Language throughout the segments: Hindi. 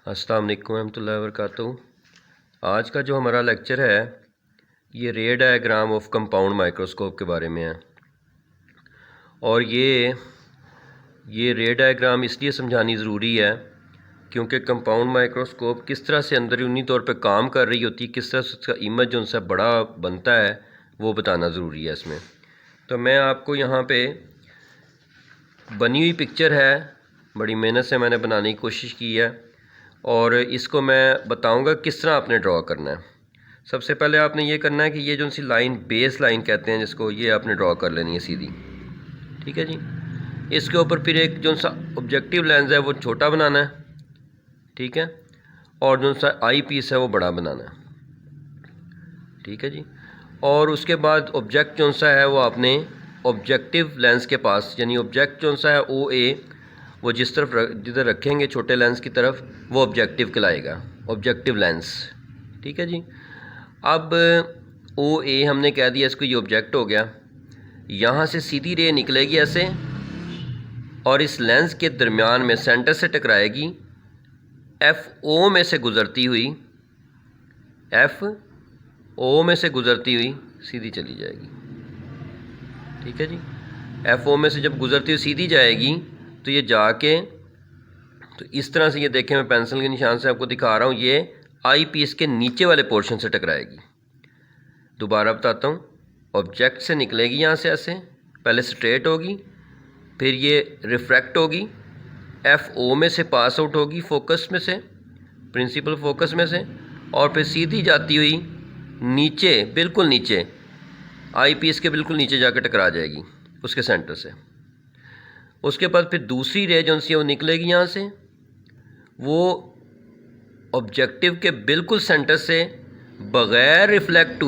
अस्सलाम वालेकुम रहमतुल्लाहि व बरकातुहू। आज का जो हमारा लेक्चर है ये रे डायग्राम ऑफ कंपाउंड माइक्रोस्कोप के बारे में है। और ये रे डायग्राम इसलिए समझानी ज़रूरी है क्योंकि कंपाउंड माइक्रोस्कोप किस तरह से अंदरूनी तौर पे काम कर रही होती है, किस तरह से उसका इमेज जो उनसे बड़ा बनता है वो बताना ज़रूरी है इसमें। तो मैं आपको यहाँ पे बनी हुई पिक्चर है, बड़ी मेहनत से मैंने बनाने की कोशिश की है और इसको मैं बताऊंगा किस तरह आपने ड्रॉ करना है। सबसे पहले आपने ये करना है कि ये जो सी लाइन बेस लाइन कहते हैं जिसको, ये आपने ड्रॉ कर लेनी है सीधी, ठीक है जी। इसके ऊपर फिर एक जो सा ऑब्जेक्टिव लेंस है वो छोटा बनाना है, ठीक है, और जो सा आई पीस है वो बड़ा बनाना है, ठीक है जी। और उसके बाद ऑब्जेक्ट जो सा है वो आपने ऑब्जेक्टिव लेंस के पास, यानी ऑब्जेक्ट जो सा है ओ ए, वो जिधर रखेंगे छोटे लेंस की तरफ, वो ऑब्जेक्टिव कहलाएगा, ऑब्जेक्टिव लेंस, ठीक है जी। अब ओ ए हमने कह दिया इसको, ये ऑब्जेक्ट हो गया। यहाँ से सीधी रे निकलेगी ऐसे और इस लेंस के दरमियान में सेंटर से टकराएगी, एफ ओ में से गुज़रती हुई, एफ ओ में से गुज़रती हुई सीधी चली जाएगी, ठीक है जी। एफ ओ में से जब गुज़रती हुई सीधी जाएगी तो ये जाके, तो इस तरह से ये देखें, मैं पेंसिल के निशान से आपको दिखा रहा हूँ, ये आई पीस के नीचे वाले पोर्शन से टकराएगी। दोबारा बताता हूँ, ऑब्जेक्ट से निकलेगी यहाँ से ऐसे, पहले स्ट्रेट होगी, फिर ये रिफ्रैक्ट होगी, एफ ओ में से पास आउट होगी, फोकस में से, प्रिंसिपल फोकस में से, और फिर सीधी जाती हुई नीचे, बिल्कुल नीचे, आई पीस के बिल्कुल नीचे जाकर टकरा जाएगी उसके सेंटर से। उसके बाद फिर दूसरी रे जो सी वो निकलेगी यहाँ से, वो ऑब्जेक्टिव के बिल्कुल सेंटर से बग़ैर रिफ्रैक्ट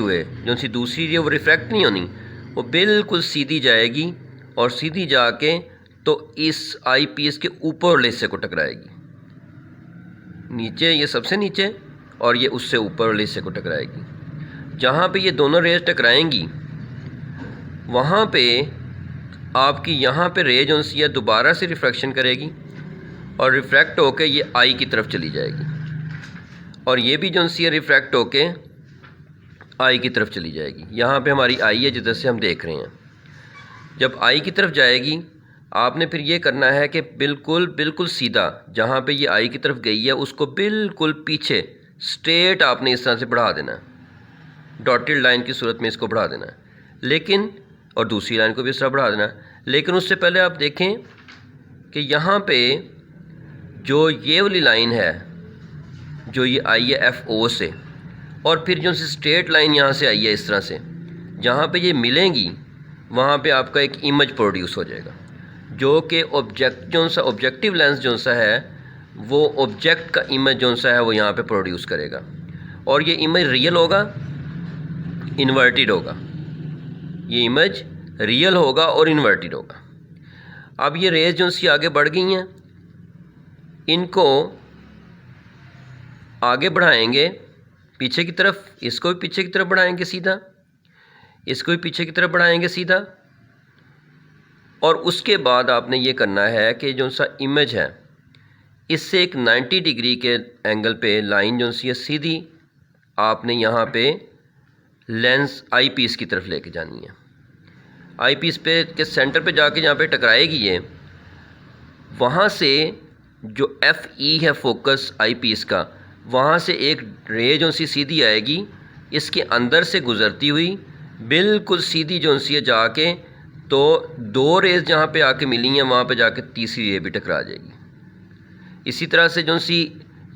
हुए जो सी दूसरी रे वो रिफ्रैक्ट नहीं होनी, वो बिल्कुल सीधी जाएगी और सीधी जाके तो इस आई पीस के ऊपर वाले हिस्से को टकराएगी, नीचे, ये सबसे नीचे, और ये उससे ऊपर वाले हिस्से को टकराएगी। जहाँ पे ये दोनों रेज टकराएंगी वहाँ पे आपकी यहाँ पे रे जो सी है दोबारा से रिफ्रैक्शन करेगी और रिफ्रैक्ट होके ये आई की तरफ चली जाएगी, और ये भी जो सी है रिफ्रैक्ट होके आई की तरफ चली जाएगी। यहाँ पे हमारी आई है जिधर से हम देख रहे हैं। जब आई की तरफ जाएगी आपने फिर ये करना है कि बिल्कुल सीधा, जहाँ पे ये आई की तरफ गई है उसको बिल्कुल पीछे स्ट्रेट आपने इस तरह से बढ़ा देना है, डॉटेड लाइन की सूरत में इसको बढ़ा देना है, लेकिन, और दूसरी लाइन को भी इस तरह बढ़ा देना है। लेकिन उससे पहले आप देखें कि यहाँ पे जो ये वाली लाइन है जो ये आई है एफ ओ से, और फिर जो स्ट्रेट लाइन यहाँ से आई है इस तरह से, जहाँ पे ये मिलेंगी वहाँ पे आपका एक इमेज प्रोड्यूस हो जाएगा, जो कि ऑब्जेक्ट जो सा ऑब्जेक्टिव लेंस जो सा है वो ऑब्जेक्ट का इमेज जो सा है वो यहाँ पे प्रोड्यूस करेगा, और ये इमेज रियल होगा, इन्वर्टेड होगा, ये इमेज रियल होगा और इन्वर्टेड होगा। अब ये रेज जो सी आगे बढ़ गई हैं, इनको आगे बढ़ाएंगे पीछे की तरफ, इसको भी पीछे की तरफ बढ़ाएंगे सीधा, इसको भी पीछे की तरफ बढ़ाएंगे सीधा, और उसके बाद आपने ये करना है कि जो सा इमेज है इससे एक 90 डिग्री के एंगल पे लाइन जो सी है सीधी आपने यहाँ पे लेंस आई पीस की तरफ लेके जानी है। आई पीस पे के सेंटर पे जाके जहाँ पे टकराएगी ये, वहाँ से जो एफ ई है फोकस आई पीस का, वहाँ से एक रे जो सी सीधी आएगी, इसके अंदर से गुज़रती हुई बिल्कुल सीधी जो सी है जाके, तो दो रेज जहाँ पे आके मिली हैं वहाँ पे जाके तीसरी रे भी टकरा जाएगी। इसी तरह से जो सी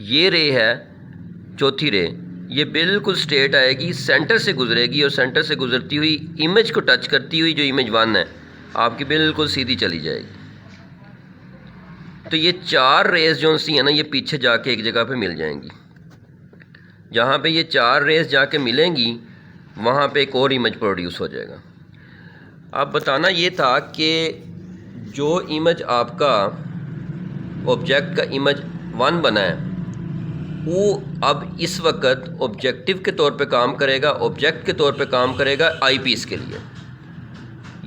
ये रे है, चौथी रे, ये बिल्कुल स्ट्रेट आएगी, सेंटर से गुजरेगी, और सेंटर से गुजरती हुई इमेज को टच करती हुई, जो इमेज 1 है आपकी, बिल्कुल सीधी चली जाएगी। तो ये 4 रेज जो सी है ना, ये पीछे जाके एक जगह पे मिल जाएंगी। जहाँ पे ये 4 रेज जाके मिलेंगी वहाँ पे एक और इमेज प्रोड्यूस हो जाएगा। अब बताना ये था कि जो इमेज आपका ऑब्जेक्ट का इमेज 1 बना है वो अब इस वक्त ऑब्जेक्टिव के तौर पे काम करेगा, ऑब्जेक्ट के तौर पे काम करेगा आई पीस के लिए।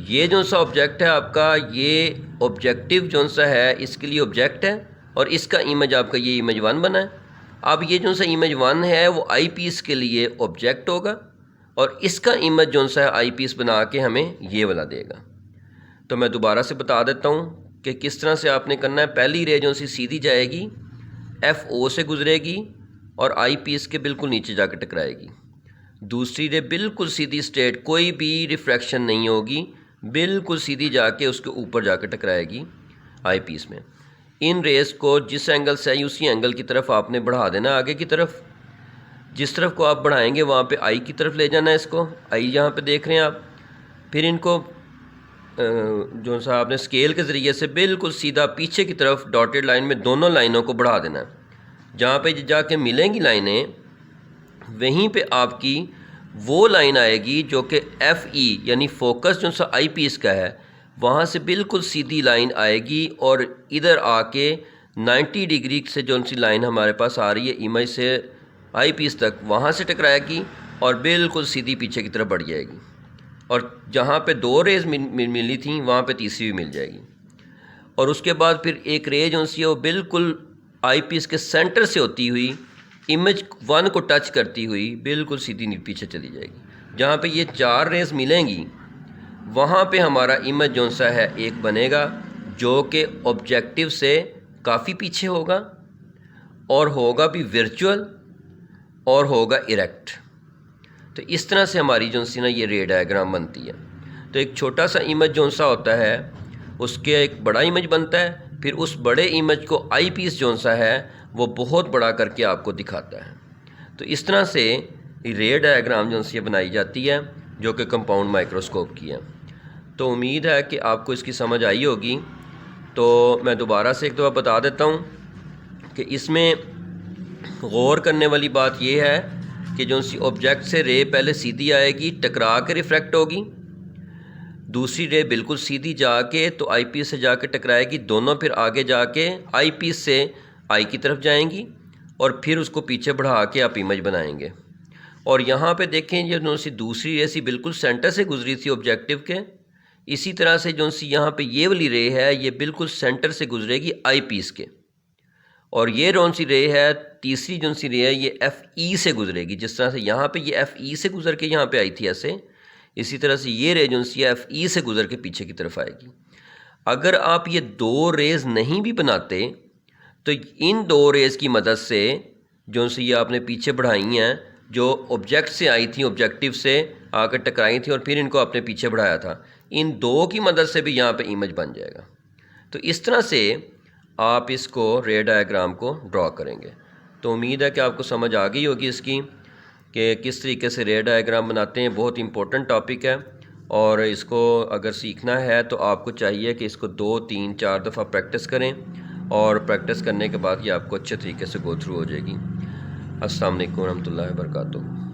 ये जो सा ऑब्जेक्ट है आपका, ये ऑब्जेक्टिव जो सा है इसके लिए ऑब्जेक्ट है, और इसका इमेज आपका ये इमेज 1 बना है। अब ये जो सा इमेज 1 है वो आई पीस के लिए ऑब्जेक्ट होगा और इसका इमेज जो सा है आई पीस बना के हमें ये वाला देगा। तो मैं दोबारा से बता देता हूँ कि किस तरह से आपने करना है। पहली रे जो सी सीधी जाएगी, FO से गुजरेगी और आई पीस के बिल्कुल नीचे जाकर टकराएगी। दूसरी रे बिल्कुल सीधी स्ट्रेट, कोई भी रिफ्रैक्शन नहीं होगी, बिल्कुल सीधी जाके उसके ऊपर जाकर टकराएगी आई पीस में। इन रेस को जिस एंगल से आई उसी एंगल की तरफ आपने बढ़ा देना आगे की तरफ। जिस तरफ को आप बढ़ाएंगे वहाँ पे आई की तरफ ले जाना है इसको। आई यहाँ पे देख रहे हैं आप। फिर इनको जो सा आपने स्केल के ज़रिए से बिल्कुल सीधा पीछे की तरफ डॉटेड लाइन में दोनों लाइनों को बढ़ा देना है। जहाँ पे जाके मिलेंगी लाइनें वहीं पे आपकी वो लाइन आएगी जो कि FE यानी फोकस जो सा आई पीस का है, वहाँ से बिल्कुल सीधी लाइन आएगी और इधर आके 90 डिग्री से जो सी लाइन हमारे पास आ रही है इमेज से आई पीस तक, वहाँ से टकराएगी और बिल्कुल सीधी पीछे की तरफ बढ़ जाएगी। और जहाँ पे 2 रेज मिली थी वहाँ पे तीसरी भी मिल जाएगी। और उसके बाद फिर एक रे जो सी है वो बिल्कुल आई पीस के सेंटर से होती हुई इमेज 1 को टच करती हुई बिल्कुल सीधी पीछे चली जाएगी। जहाँ पे ये 4 रेज मिलेंगी वहाँ पे हमारा इमेज जो सा है एक बनेगा जो कि ऑब्जेक्टिव से काफ़ी पीछे होगा और होगा भी वर्चुअल और होगा इरेक्ट। तो इस तरह से हमारी जो सी ना ये रे डायग्राम बनती है। तो एक छोटा सा इमेज जो सा होता है उसके एक बड़ा इमेज बनता है, फिर उस बड़े इमेज को आई पीस जो सा है वो बहुत बड़ा करके आपको दिखाता है। तो इस तरह से रे डायग्राम जो सी बनाई जाती है जो कि कंपाउंड माइक्रोस्कोप की है। तो उम्मीद है कि आपको इसकी समझ आई होगी। तो मैं दोबारा से एक दफ़ा बता देता हूँ कि इसमें गौर करने वाली बात यह है कि जो सी ऑब्जेक्ट से रे पहले सीधी आएगी, टकरा के रिफ्रैक्ट होगी। दूसरी रे बिल्कुल सीधी जाके तो आई पीस से जाके टकराएगी, दोनों फिर आगे जाके आई पीस से आई की तरफ जाएंगी और फिर उसको पीछे बढ़ा के आप इमेज बनाएंगे। और यहाँ पे देखें ये जो सी दूसरी रे सी बिल्कुल सेंटर से गुजरी थी ऑब्जेक्टिव के, इसी तरह से जो सी यहाँ पे ये वाली रे है ये बिल्कुल सेंटर से गुजरेगी आई पीस के। और ये कौन सी रे है, तीसरी जो सी रे है ये FE से गुजरेगी। जिस तरह से यहाँ पे ये FE से गुजर के यहाँ पे आई थी ऐसे, इसी तरह से ये रे जो सी FE से गुजर के पीछे की तरफ आएगी। अगर आप ये 2 रेज नहीं भी बनाते तो इन 2 रेज की मदद से जो सी ये आपने पीछे बढ़ाई हैं, जो ऑब्जेक्ट से आई थी, ऑब्जेक्टिव से आकर टकराई थी और फिर इनको आपने पीछे बढ़ाया था, इन 2 की मदद से भी यहाँ पे इमेज बन जाएगा। तो इस तरह से आप इसको रे डायग्राम को ड्रॉ करेंगे। तो उम्मीद है कि आपको समझ आ गई होगी इसकी कि किस तरीके से रे डायग्राम बनाते हैं। बहुत इंपॉर्टेंट टॉपिक है और इसको अगर सीखना है तो आपको चाहिए कि इसको 2, 3, 4 दफ़ा प्रैक्टिस करें और प्रैक्टिस करने के बाद ये आपको अच्छे तरीके से गो थ्रू हो जाएगी। अस्सलाम वालेकुम रहमतुल्लाहि व बरकातुहू।